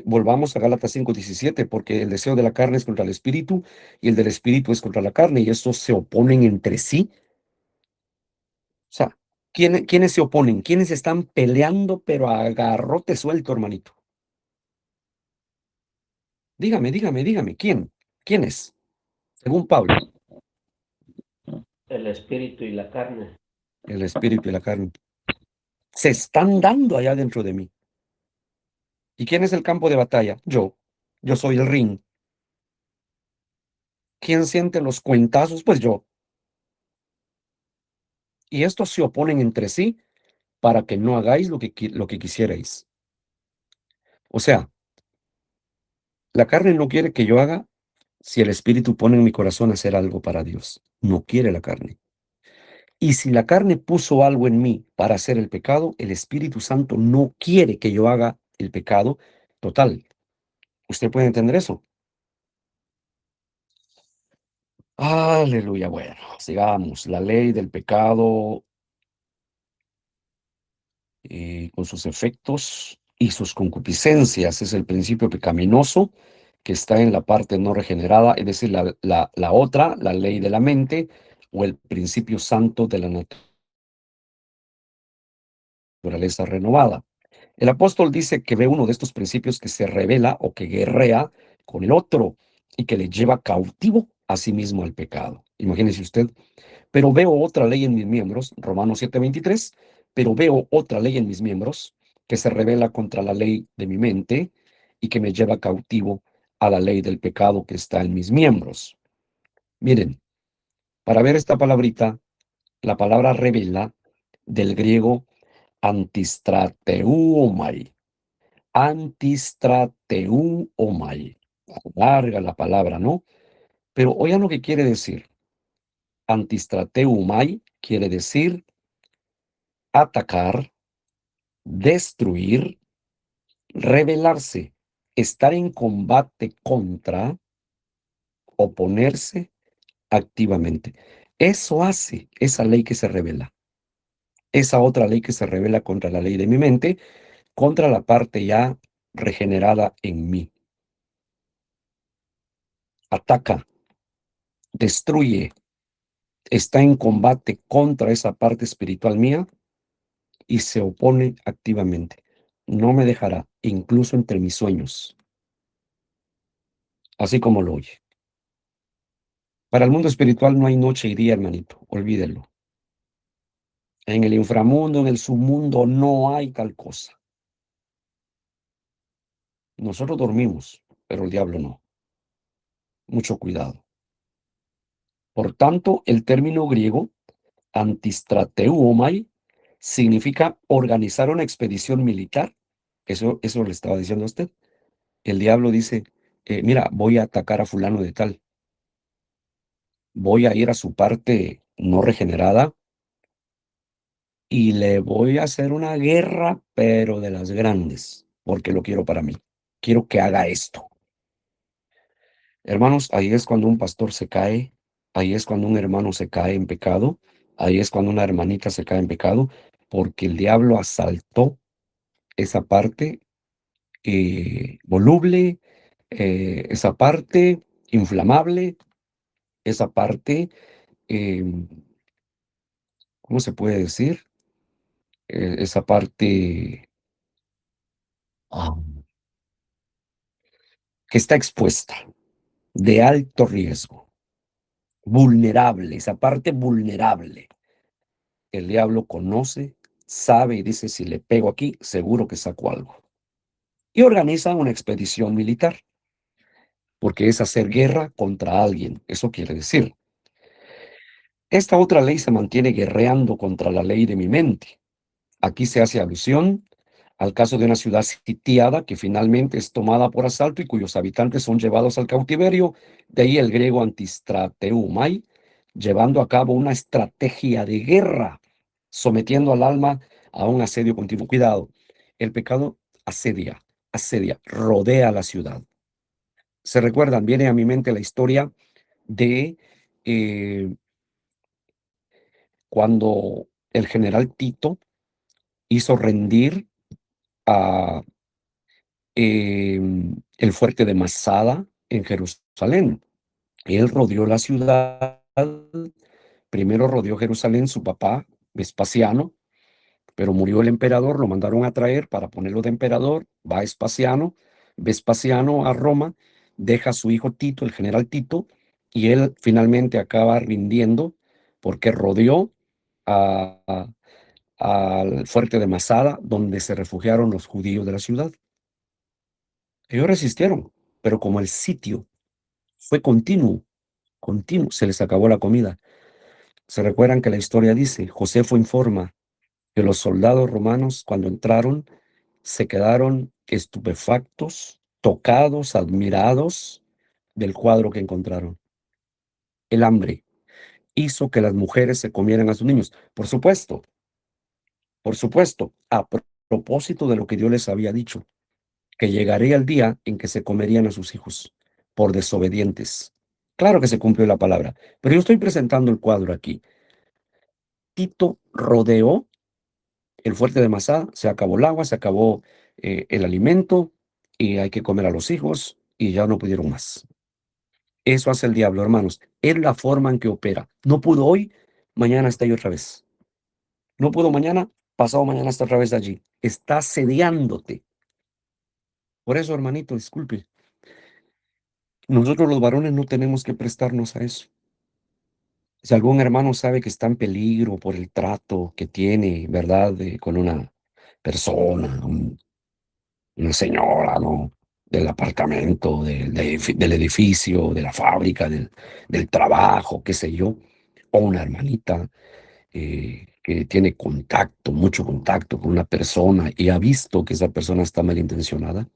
Volvamos a Gálatas 5:17, porque el deseo de la carne es contra el espíritu y el del espíritu es contra la carne, y estos se oponen entre sí. O sea, ¿quiénes se oponen? ¿Quiénes están peleando, pero a garrote suelto, hermanito? Dígame, dígame, dígame, ¿quién? ¿Quién es? Según Pablo, El espíritu y la carne. el espíritu y la carne. Se están dando allá dentro de mí. ¿Y quién es el campo de batalla? Yo. Yo soy el ring. ¿Quién siente los cuentazos? Pues yo. Y estos se oponen entre sí para que no hagáis lo que quisierais. O sea, la carne no quiere que yo haga si el espíritu pone en mi corazón hacer algo para Dios. No quiere la carne. Y si la carne puso algo en mí para hacer el pecado, el Espíritu Santo no quiere que yo haga el pecado total. ¿Usted puede entender eso? Aleluya. Bueno, sigamos. La ley del pecado con sus efectos y sus concupiscencias. Es el principio pecaminoso que está en la parte no regenerada, es decir, la otra, la ley de la mente, o el principio santo de la naturaleza renovada. El apóstol dice que ve uno de estos principios que se revela o que guerrea con el otro y que le lleva cautivo a sí mismo al pecado. Imagínese usted. Pero veo otra ley en mis miembros, Romanos 7:23, pero veo otra ley en mis miembros que se revela contra la ley de mi mente y que me lleva cautivo a la ley del pecado que está en mis miembros. Miren, para ver esta palabrita, la palabra revela del griego antistrateuomai. Antistrateuomai. Larga la palabra, ¿no? Pero oigan lo que quiere decir. Antistrateuomai quiere decir atacar, destruir, rebelarse, estar en combate contra, oponerse activamente. Eso hace esa ley que se revela. Esa otra ley que se revela contra la ley de mi mente, contra la parte ya regenerada en mí. Ataca, destruye, está en combate contra esa parte espiritual mía y se opone activamente. No me dejará, incluso entre mis sueños, así como lo oye. Para el mundo espiritual no hay noche y día, hermanito, olvídelo. En el inframundo, en el submundo, no hay tal cosa. Nosotros dormimos, pero el diablo no. Mucho cuidado. Por tanto, el término griego antistrateuomai significa organizar una expedición militar. Eso le estaba diciendo a usted. El diablo dice, mira, voy a atacar a fulano de tal. Voy a ir a su parte no regenerada y le voy a hacer una guerra, pero de las grandes, porque lo quiero para mí. Quiero que haga esto. Hermanos, ahí es cuando un pastor se cae, ahí es cuando un hermano se cae en pecado, ahí es cuando una hermanita se cae en pecado, porque el diablo asaltó esa parte voluble, esa parte inflamable, esa parte, ¿cómo se puede decir? Esa parte ah, que está expuesta, de alto riesgo, vulnerable, esa parte vulnerable. El diablo conoce, sabe y dice, si le pego aquí, seguro que saco algo. Y organiza una expedición militar, porque es hacer guerra contra alguien. Eso quiere decir. Esta otra ley se mantiene guerreando contra la ley de mi mente. Aquí se hace alusión al caso de una ciudad sitiada que finalmente es tomada por asalto y cuyos habitantes son llevados al cautiverio. De ahí el griego antistrateumai, llevando a cabo una estrategia de guerra, sometiendo al alma a un asedio continuo. Cuidado, el pecado asedia, rodea la ciudad. Se recuerdan, viene a mi mente la historia de cuando el general Tito hizo rendir a el fuerte de Masada en Jerusalén. Él rodeó la ciudad, primero rodeó Jerusalén su papá, Vespasiano, pero murió el emperador, lo mandaron a traer para ponerlo de emperador, va Vespasiano a Roma, deja a su hijo Tito, el general Tito, y él finalmente acaba rindiendo porque rodeó al fuerte de Masada, donde se refugiaron los judíos de la ciudad. Ellos resistieron, pero como el sitio fue continuo, se les acabó la comida. Se recuerdan que la historia dice, Josefo informa que los soldados romanos cuando entraron se quedaron estupefactos, tocados, admirados del cuadro que encontraron. El hambre hizo que las mujeres se comieran a sus niños. Por supuesto, a propósito de lo que Dios les había dicho, que llegaría el día en que se comerían a sus hijos por desobedientes. Claro que se cumplió la palabra, pero yo estoy presentando el cuadro aquí. Tito rodeó el fuerte de Masá, se acabó el agua, se acabó el alimento y hay que comer a los hijos y ya no pudieron más. Eso hace el diablo, hermanos. Es la forma en que opera. No pudo hoy, mañana está ahí otra vez. No pudo mañana, pasado mañana está otra vez allí. Está asediándote. Por eso, hermanito, disculpe. Nosotros los varones no tenemos que prestarnos a eso. Si algún hermano sabe que está en peligro por el trato que tiene, ¿verdad? Con una persona, una señora, ¿no? Del apartamento, del edificio, de la fábrica, del trabajo, qué sé yo, o una hermanita que tiene contacto, mucho contacto con una persona y ha visto que esa persona está malintencionada,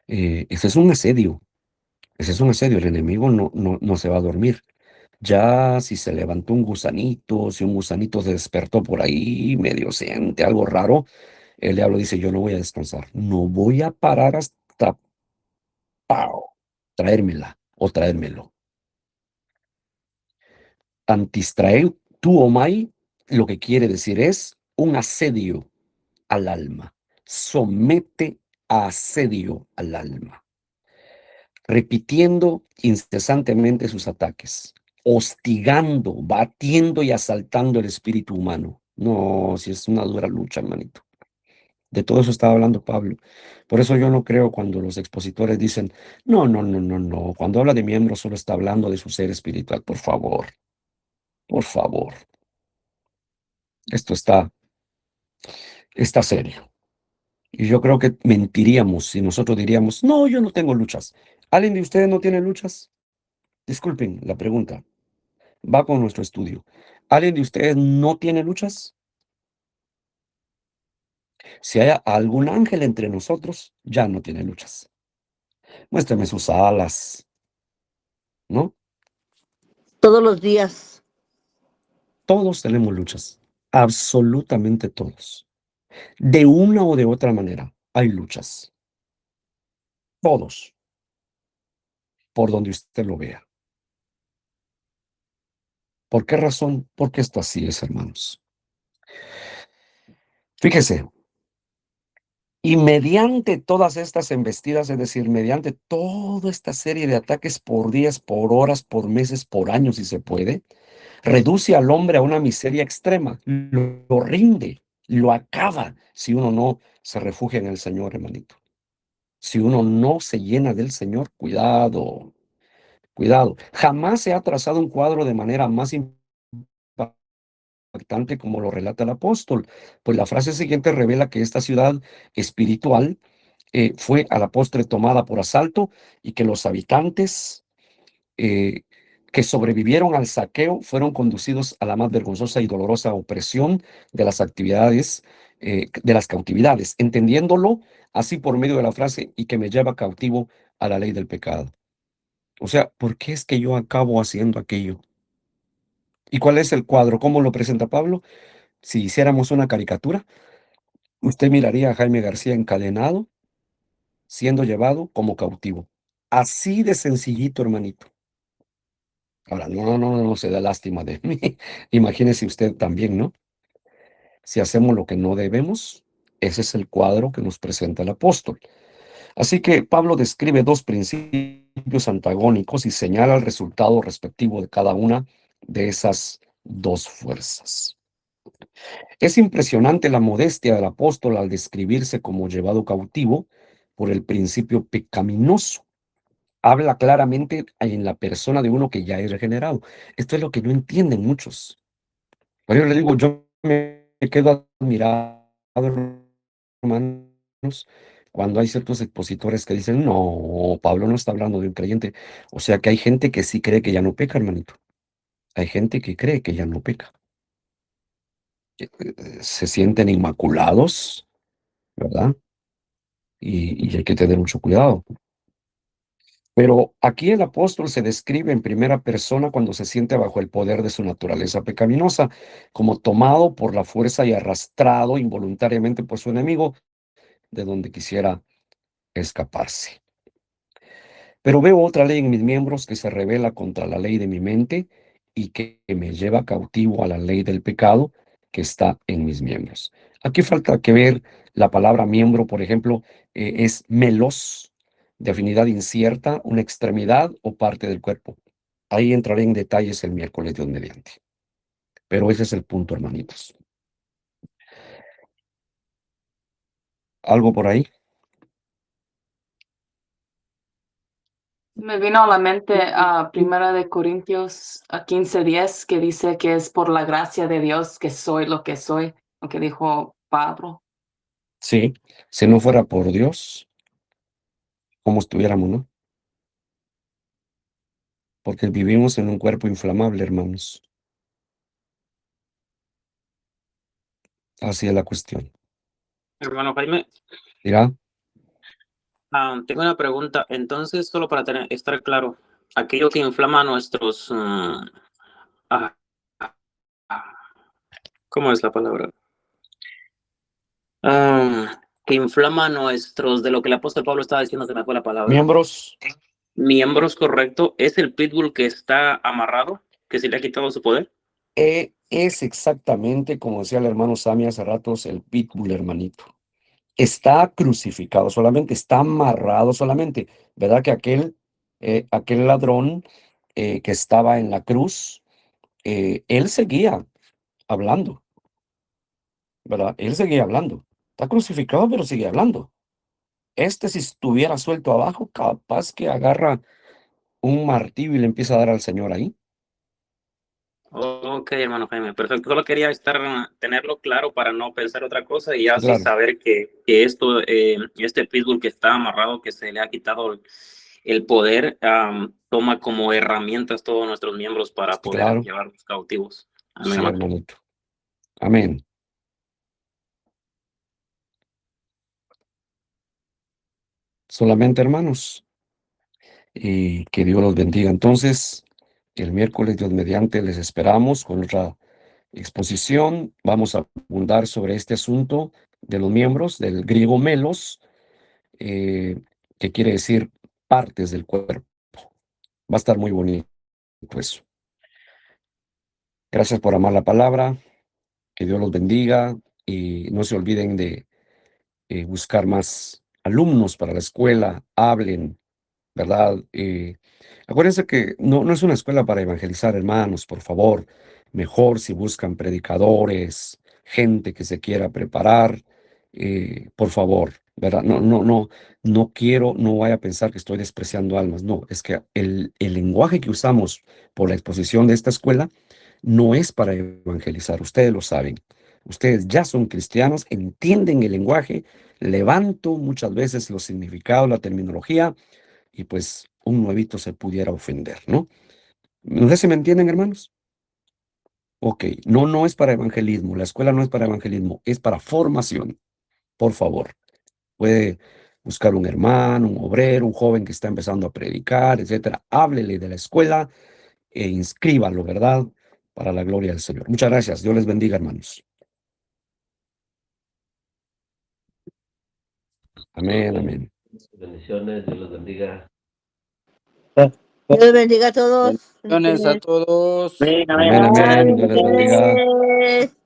ese es un asedio, ese es un asedio, el enemigo no se va a dormir. Ya si se levantó un gusanito, si un gusanito se despertó por ahí, medio siente algo raro, el diablo dice, yo no voy a descansar, no voy a parar hasta traérmela o traérmelo. Antistraeu tuomai, lo que quiere decir es un asedio al alma. Somete a asedio al alma, repitiendo incesantemente sus ataques, hostigando, batiendo y asaltando el espíritu humano. No, si es una dura lucha, hermanito. De todo eso estaba hablando Pablo. Por eso yo no creo cuando los expositores dicen, no, no, no, no, no. Cuando habla de miembros solo está hablando de su ser espiritual. Por favor, por favor. Esto está serio. Y yo creo que mentiríamos si nosotros diríamos, no, yo no tengo luchas. ¿Alguien de ustedes no tiene luchas? Disculpen la pregunta. Va con nuestro estudio. ¿Alguien de ustedes no tiene luchas? Si hay algún ángel entre nosotros, ya no tiene luchas. Muéstrame sus alas, ¿no? Todos los días. Todos tenemos luchas. Absolutamente todos. De una o de otra manera hay luchas. Todos. Por donde usted lo vea. ¿Por qué razón? Porque esto así es, hermanos. Fíjese, y mediante todas estas embestidas, es decir, mediante toda esta serie de ataques por días, por horas, por meses, por años, si se puede, reduce al hombre a una miseria extrema, lo rinde, lo acaba, si uno no se refugia en el Señor, hermanito. Si uno no se llena del Señor, cuidado, cuidado. Jamás se ha trazado un cuadro de manera más impactante como lo relata el apóstol, pues la frase siguiente revela que esta ciudad espiritual fue a la postre tomada por asalto y que los habitantes eh, que sobrevivieron al saqueo fueron conducidos a la más vergonzosa y dolorosa opresión de las actividades, de las cautividades, entendiéndolo así por medio de la frase y que me lleva cautivo a la ley del pecado. O sea, ¿por qué es que yo acabo haciendo aquello? ¿Y cuál es el cuadro? ¿Cómo lo presenta Pablo? Si hiciéramos una caricatura, usted miraría a Jaime García encadenado, siendo llevado como cautivo. Así de sencillito, hermanito. Ahora, no se da lástima de mí. Imagínese usted también, ¿no? Si hacemos lo que no debemos, ese es el cuadro que nos presenta el apóstol. Así que Pablo describe dos principios antagónicos y señala el resultado respectivo de cada una de esas dos fuerzas. Es impresionante la modestia del apóstol al describirse como llevado cautivo por el principio pecaminoso. Habla claramente en la persona de uno que ya es regenerado. Esto es lo que no entienden muchos. Por eso le digo, yo me quedo admirado, hermanos, cuando hay ciertos expositores que dicen, no, Pablo no está hablando de un creyente. O sea que hay gente que sí cree que ya no peca, hermanito. Hay gente que cree que ya no peca. Se sienten inmaculados, ¿verdad? Y hay que tener mucho cuidado. Pero aquí el apóstol se describe en primera persona cuando se siente bajo el poder de su naturaleza pecaminosa, como tomado por la fuerza y arrastrado involuntariamente por su enemigo, de donde quisiera escaparse. Pero veo otra ley en mis miembros que se revela contra la ley de mi mente y que me lleva cautivo a la ley del pecado que está en mis miembros. Aquí falta que ver la palabra miembro, por ejemplo, es melos, de afinidad incierta, una extremidad o parte del cuerpo. Ahí entraré en detalles el miércoles, Dios mediante. Pero ese es el punto, hermanitos. ¿Algo por ahí? Me vino a la mente a Primera de Corintios 15:10, que dice que es por la gracia de Dios que soy lo que soy, lo que dijo Pablo. Sí, si no fuera por Dios, ¿cómo estuviéramos, no? Porque vivimos en un cuerpo inflamable, hermanos. Así es la cuestión. Hermano Jaime, Dirá, tengo una pregunta. Entonces, solo para estar claro, aquello que inflama nuestros... ah, ¿cómo es la palabra? Que inflama nuestros, de lo que el apóstol Pablo estaba diciendo, se me fue la palabra. miembros, Miembros, correcto. ¿Es el pitbull que está amarrado, que se le ha quitado su poder? es exactamente como decía el hermano Sammy hace ratos, el pitbull, hermanito. Está crucificado solamente, está amarrado solamente. ¿Verdad que aquel ladrón que estaba en la cruz, él seguía hablando, ¿verdad? Él seguía hablando. Está crucificado, pero sigue hablando. Si estuviera suelto abajo, capaz que agarra un martillo y le empieza a dar al Señor ahí. Ok, hermano Jaime, perfecto. Solo quería tenerlo claro para no pensar otra cosa y así Claro, saber que esto, este pitbull que está amarrado, que se le ha quitado el poder, toma como herramientas todos nuestros miembros para sí, poder claro. llevarlos cautivos. Amén, Sí, hermano. hermanito. Amén. Solamente, hermanos, y que Dios los bendiga. Entonces, el miércoles, Dios mediante, les esperamos con otra exposición. Vamos a abundar sobre este asunto de los miembros, del griego melos, que quiere decir partes del cuerpo. Va a estar muy bonito eso. Gracias por amar la palabra, que Dios los bendiga y no se olviden de buscar más alumnos para la escuela, hablen, ¿verdad? Acuérdense que no es una escuela para evangelizar, hermanos, por favor. Mejor si buscan predicadores, gente que se quiera preparar, por favor, ¿verdad? No vaya a pensar que estoy despreciando almas. No, es que el lenguaje que usamos por la exposición de esta escuela no es para evangelizar. Ustedes lo saben. Ustedes ya son cristianos, entienden el lenguaje, levanto muchas veces los significados, la terminología, y pues un nuevito se pudiera ofender, ¿no? No sé si me entienden, hermanos. Ok, no es para evangelismo, la escuela no es para evangelismo, es para formación. Por favor, puede buscar un hermano, un obrero, un joven que está empezando a predicar, etcétera. Háblele de la escuela e inscríbalo, ¿verdad? Para la gloria del Señor. Muchas gracias. Dios les bendiga, hermanos. Amén, amén. Bendiciones, Dios los bendiga. Dios bendiga a todos. Bendiciones a todos. Amén, amén. Amén, amén. Dios les bendiga. Bendiciones.